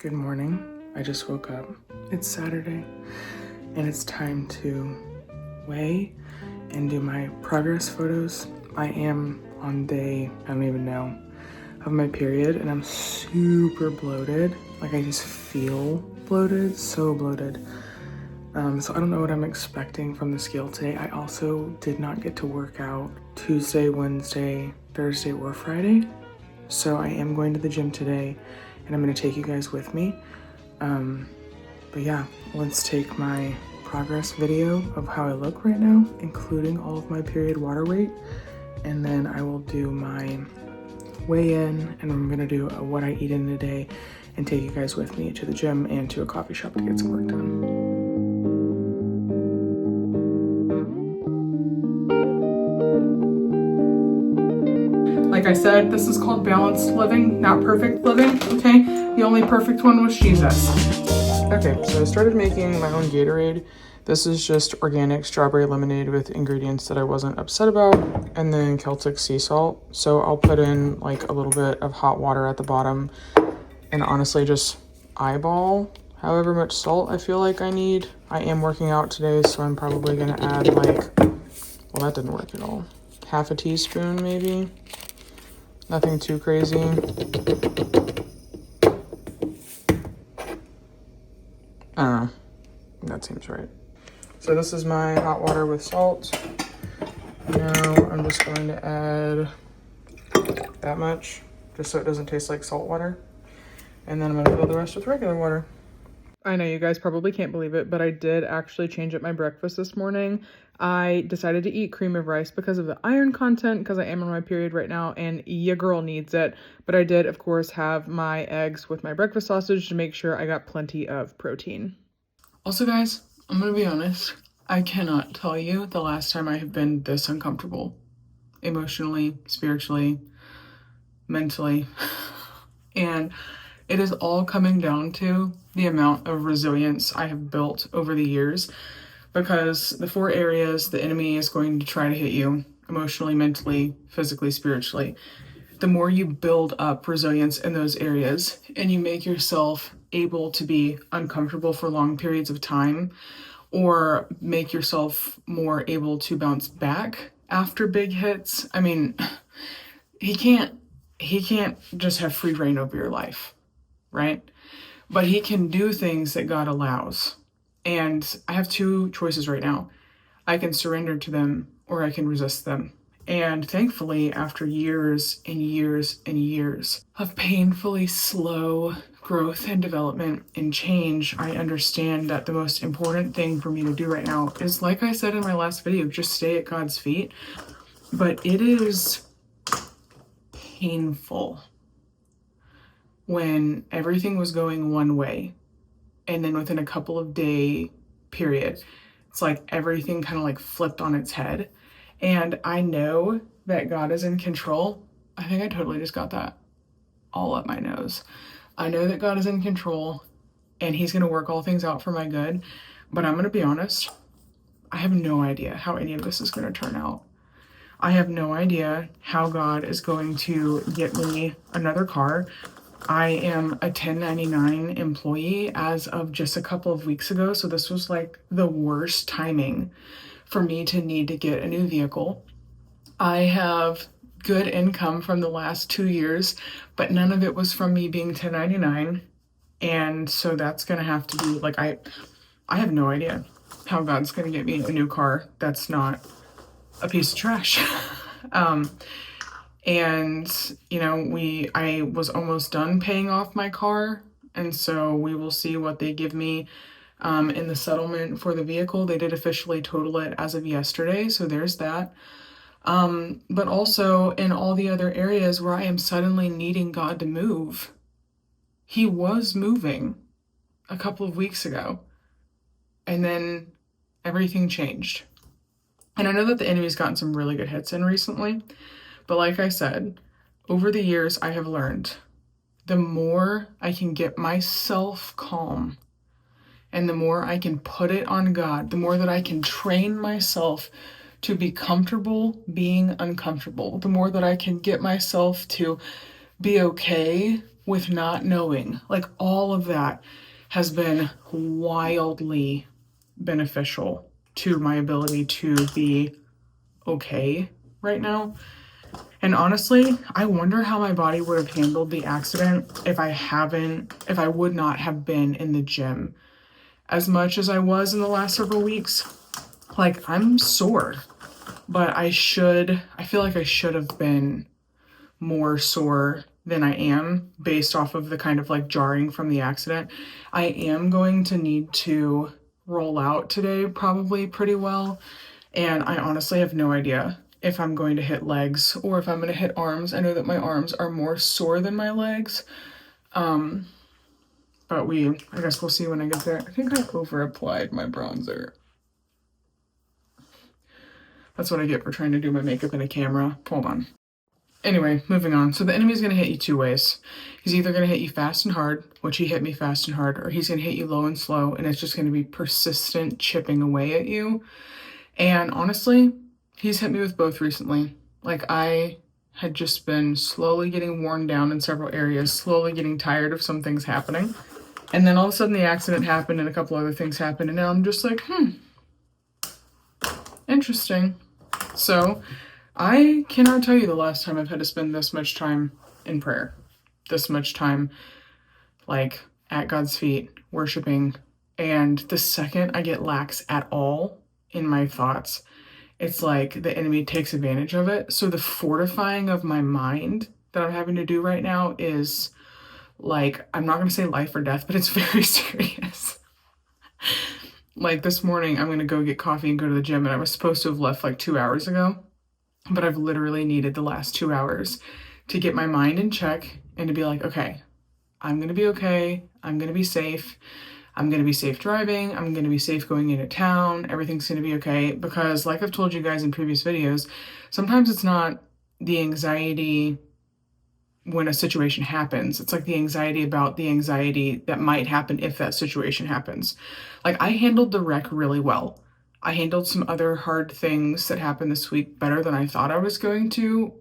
Good morning. I just woke up. It's Saturday and it's time to weigh and do my progress photos. I am on day, I don't even know, of my period and I'm super bloated. Like I just feel bloated, so bloated. So I don't know what I'm expecting from the scale today. I also did not get to work out Tuesday, Wednesday, Thursday, or Friday. So I am going to the gym today and I'm gonna take you guys with me. But yeah, let's take my progress video of how I look right now, including all of my period water weight. And then I will do my weigh-in and I'm gonna do what I eat in a day and take you guys with me to the gym and to a coffee shop to get some work done. Like I said, this is called balanced living, not perfect living, okay? The only perfect one was Jesus. Okay, so I started making my own Gatorade. This is just organic strawberry lemonade with ingredients that I wasn't upset about, and then Celtic sea salt. So I'll put in like a little bit of hot water at the bottom and honestly just eyeball however much salt I feel like I need. I am working out today, so I'm probably gonna add like, well, that didn't work at all. Half a teaspoon maybe. Nothing too crazy. I don't know. That seems right. So this is my hot water with salt. Now I'm just going to add that much, just so it doesn't taste like salt water. And then I'm gonna fill the rest with regular water. I know you guys probably can't believe it, but I did actually change up my breakfast this morning. I decided to eat cream of rice because of the iron content, because I am on my period right now and your girl needs it. But I did, of course, have my eggs with my breakfast sausage to make sure I got plenty of protein. Also, guys, I'm gonna be honest. I cannot tell you the last time I have been this uncomfortable. Emotionally, spiritually, mentally. And it is all coming down to the amount of resilience I have built over the years, because the 4 areas the enemy is going to try to hit you emotionally, mentally, physically, spiritually. The more you build up resilience in those areas and you make yourself able to be uncomfortable for long periods of time, or make yourself more able to bounce back after big hits. I mean, he can't just have free reign over your life, right? But he can do things that God allows. And I have 2 choices right now. I can surrender to them or I can resist them. And thankfully, after years and years and years of painfully slow growth and development and change, I understand that the most important thing for me to do right now is, like I said in my last video, just stay at God's feet. But it is painful when everything was going one way and then within a couple of day period, it's like everything kind of like flipped on its head. And I know that God is in control. I think I totally just got that all up my nose. I know that God is in control and he's going to work all things out for my good. But I'm going to be honest, I have no idea how any of this is going to turn out. I have no idea how God is going to get me another car. I am a 1099 employee as of just a couple of weeks ago, so this was like the worst timing for me to need to get a new vehicle. I have good income from the last 2 years, but none of it was from me being 1099, and so that's gonna have to be like, I have no idea how God's gonna get me a new car that's not a piece of trash. And, you know, I was almost done paying off my car. And so we will see what they give me in the settlement for the vehicle. They did officially total it as of yesterday. So there's that. But also in all the other areas where I am suddenly needing God to move. He was moving a couple of weeks ago. And then everything changed. And I know that the enemy's gotten some really good hits in recently. But like I said, over the years, I have learned the more I can get myself calm and the more I can put it on God, the more that I can train myself to be comfortable being uncomfortable, the more that I can get myself to be okay with not knowing. Like, all of that has been wildly beneficial to my ability to be okay right now. And honestly, I wonder how my body would have handled the accident if I would not have been in the gym as much as I was in the last several weeks. Like, I'm sore, but I feel like I should have been more sore than I am based off of the kind of like jarring from the accident. I am going to need to roll out today probably pretty well. And I honestly have no idea if I'm going to hit legs or if I'm going to hit arms. I know that my arms are more sore than my legs. But I guess we'll see when I get there. I think I over applied my bronzer. That's what I get for trying to do my makeup in a camera. Hold on. Anyway, moving on. So the enemy's going to hit you two ways. He's either going to hit you fast and hard, which he hit me fast and hard, or he's going to hit you low and slow, and it's just going to be persistent chipping away at you. And honestly, he's hit me with both recently. Like, I had just been slowly getting worn down in several areas, slowly getting tired of some things happening. And then all of a sudden the accident happened and a couple other things happened, and now I'm just like, interesting. So I cannot tell you the last time I've had to spend this much time in prayer, this much time like at God's feet, worshiping. And the second I get lax at all in my thoughts, it's like the enemy takes advantage of it. So the fortifying of my mind that I'm having to do right now is like, I'm not going to say life or death, but it's very serious. Like, this morning, I'm going to go get coffee and go to the gym, and I was supposed to have left like 2 hours ago, but I've literally needed the last 2 hours to get my mind in check and to be like, okay, I'm going to be okay. I'm going to be safe. I'm going to be safe driving. I'm going to be safe going into town. Everything's going to be okay. Because like I've told you guys in previous videos, sometimes it's not the anxiety when a situation happens. It's like the anxiety about the anxiety that might happen if that situation happens. Like, I handled the wreck really well. I handled some other hard things that happened this week better than I thought I was going to.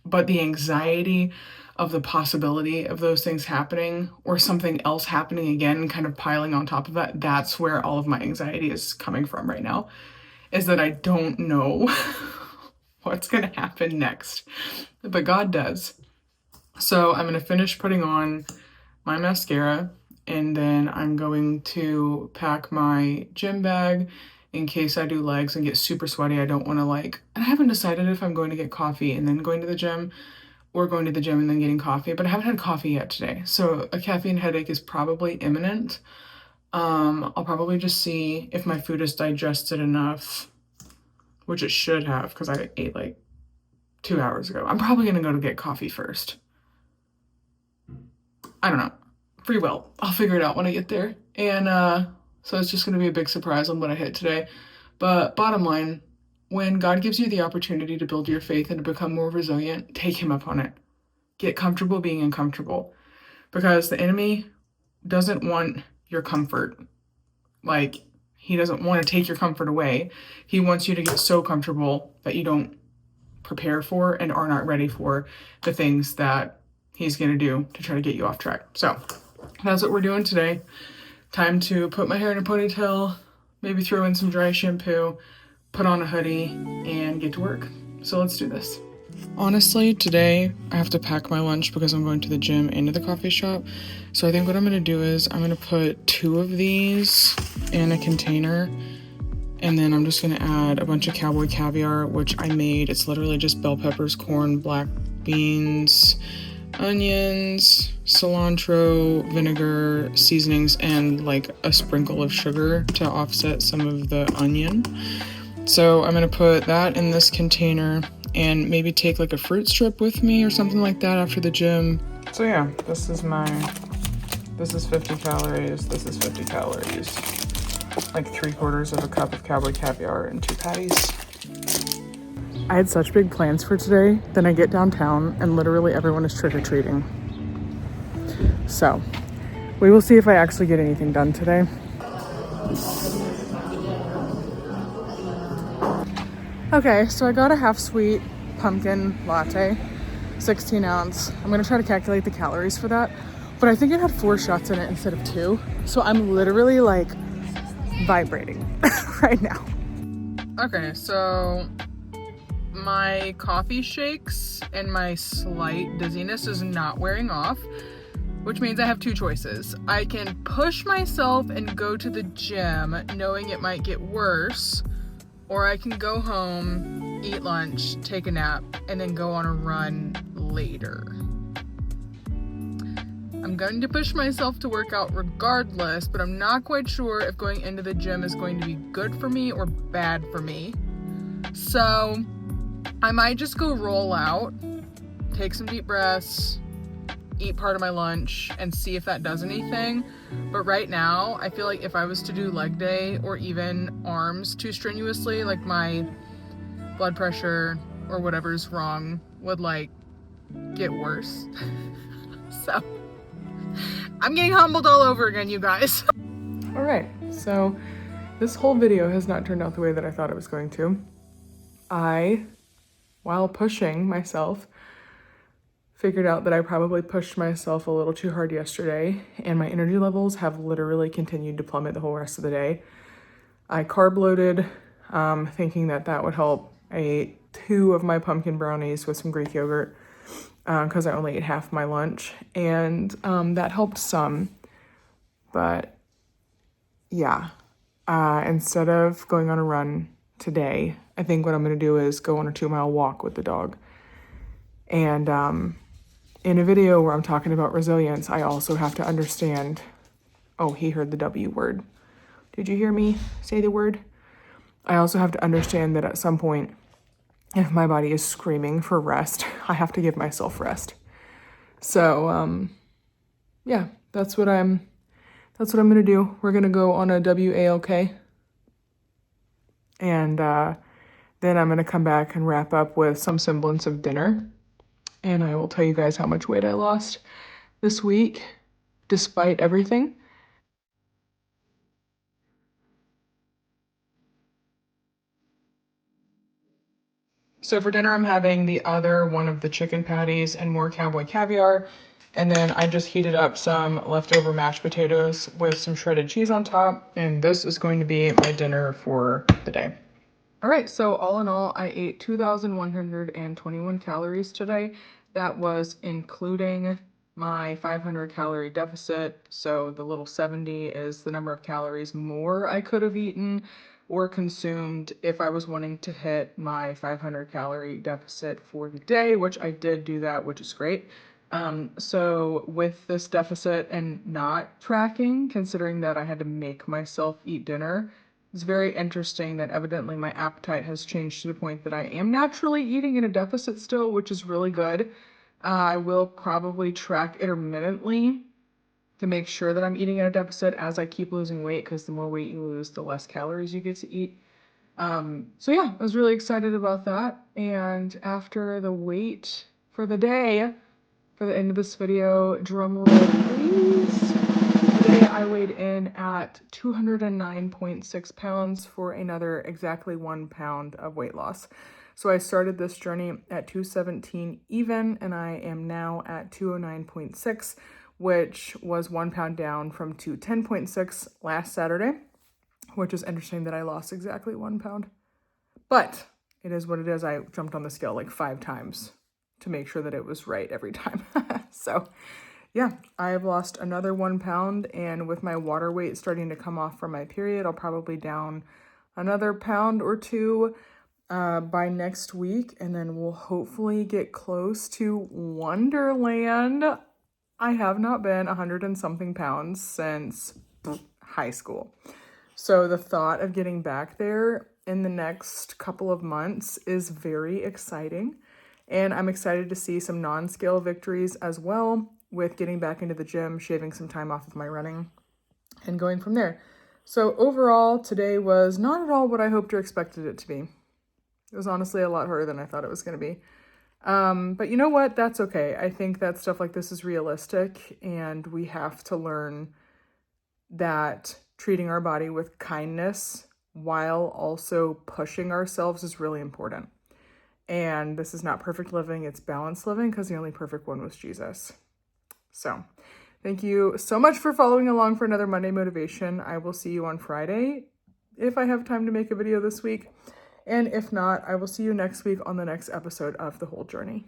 But the anxiety of the possibility of those things happening or something else happening again, kind of piling on top of that, that's where all of my anxiety is coming from right now, is that I don't know what's going to happen next. But God does. So I'm going to finish putting on my mascara, and then I'm going to pack my gym bag in case I do legs and get super sweaty. I don't want to and I haven't decided if I'm going to get coffee and then going to the gym or going to the gym and then getting coffee, but I haven't had coffee yet today. So a caffeine headache is probably imminent. I'll probably just see if my food is digested enough, which it should have because I ate like 2 hours ago. I'm probably going to go to get coffee first. I don't know. Free will. I'll figure it out when I get there. And so it's just going to be a big surprise on what I hit today. But bottom line, when God gives you the opportunity to build your faith and to become more resilient, take him up on it. Get comfortable being uncomfortable. Because the enemy doesn't want your comfort. Like, he doesn't want to take your comfort away. He wants you to get so comfortable that you don't prepare for and are not ready for the things that he's going to do to try to get you off track. So that's what we're doing today. Time to put my hair in a ponytail, maybe throw in some dry shampoo, put on a hoodie, and get to work. So let's do this. Honestly, today I have to pack my lunch because I'm going to the gym and to the coffee shop. So I think what I'm going to do is I'm going to put 2 of these in a container, and then I'm just going to add a bunch of cowboy caviar, which I made. It's literally just bell peppers, corn, black beans, onions, cilantro, vinegar, seasonings, and like a sprinkle of sugar to offset some of the onion. So I'm going to put that in this container and maybe take like a fruit strip with me or something like that after the gym. So yeah, this is 50 calories, this is 50 calories. Like 3/4 of a cup of cowboy caviar and 2 patties. I had such big plans for today. Then I get downtown and literally everyone is trick-or-treating. So we will see if I actually get anything done today. Okay, so I got a half sweet pumpkin latte. 16 ounce. I'm gonna try to calculate the calories for that, but I think it had 4 shots in it instead of 2. So I'm literally like vibrating right now. Okay, so my coffee shakes and my slight dizziness is not wearing off, which means I have 2 choices. I can push myself and go to the gym knowing it might get worse, or I can go home, eat lunch, take a nap, and then go on a run later. I'm going to push myself to work out regardless, but I'm not quite sure if going into the gym is going to be good for me or bad for me. So I might just go roll out, take some deep breaths, eat part of my lunch, and see if that does anything. But right now, I feel like if I was to do leg day or even arms too strenuously, like my blood pressure or whatever's wrong would like get worse. So I'm getting humbled all over again, you guys. All right, so this whole video has not turned out the way that I thought it was going to. While pushing myself, figured out that I probably pushed myself a little too hard yesterday, and my energy levels have literally continued to plummet the whole rest of the day. I carb loaded, thinking that that would help. I ate 2 of my pumpkin brownies with some Greek yogurt because I only ate half my lunch, and that helped some. But yeah, instead of going on a run today, I think what I'm going to do is go on a 2-mile walk with the dog. And in a video where I'm talking about resilience, I also have to understand, oh, he heard the W word. Did you hear me say the word? I also have to understand that at some point, if my body is screaming for rest, I have to give myself rest. So, yeah, that's what I'm going to do. We're going to go on a WALK. And then I'm going to come back and wrap up with some semblance of dinner. And I will tell you guys how much weight I lost this week, despite everything. So for dinner, I'm having the other one of the chicken patties and more cowboy caviar. And then I just heated up some leftover mashed potatoes with some shredded cheese on top. And this is going to be my dinner for the day. All right, so all in all, I ate 2,121 calories today. That was including my 500 calorie deficit. So the little 70 is the number of calories more I could have eaten or consumed if I was wanting to hit my 500 calorie deficit for the day, which I did do that, which is great. So with this deficit and not tracking, considering that I had to make myself eat dinner, it's very interesting that evidently my appetite has changed to the point that I am naturally eating in a deficit still, which is really good. I will probably track intermittently to make sure that I'm eating at a deficit as I keep losing weight, because the more weight you lose, the less calories you get to eat. So yeah, I was really excited about that. And after the weight for the day, for the end of this video, drum roll please. Today I weighed in at 209.6 pounds for another exactly 1 pound of weight loss. So I started this journey at 217 even, and I am now at 209.6, which was 1 pound down from 210.6 last Saturday, which is interesting that I lost exactly 1 pound. But it is what it is. I jumped on the scale like 5 times to make sure that it was right every time. So yeah, I have lost another 1 pound, and with my water weight starting to come off from my period, I'll probably down another pound or 2 by next week, and then we'll hopefully get close to Wonderland. I have not been 100 and something pounds since high school. So the thought of getting back there in the next couple of months is very exciting. And I'm excited to see some non-scale victories as well with getting back into the gym, shaving some time off of my running, and going from there. So overall, today was not at all what I hoped or expected it to be. It was honestly a lot harder than I thought it was going to be. But you know what? That's okay. I think that stuff like this is realistic, and we have to learn that treating our body with kindness while also pushing ourselves is really important. And this is not perfect living, it's balanced living, because the only perfect one was Jesus. So thank you so much for following along for another Monday Motivation. I will see you on Friday if I have time to make a video this week. And if not, I will see you next week on the next episode of The Whole Journey.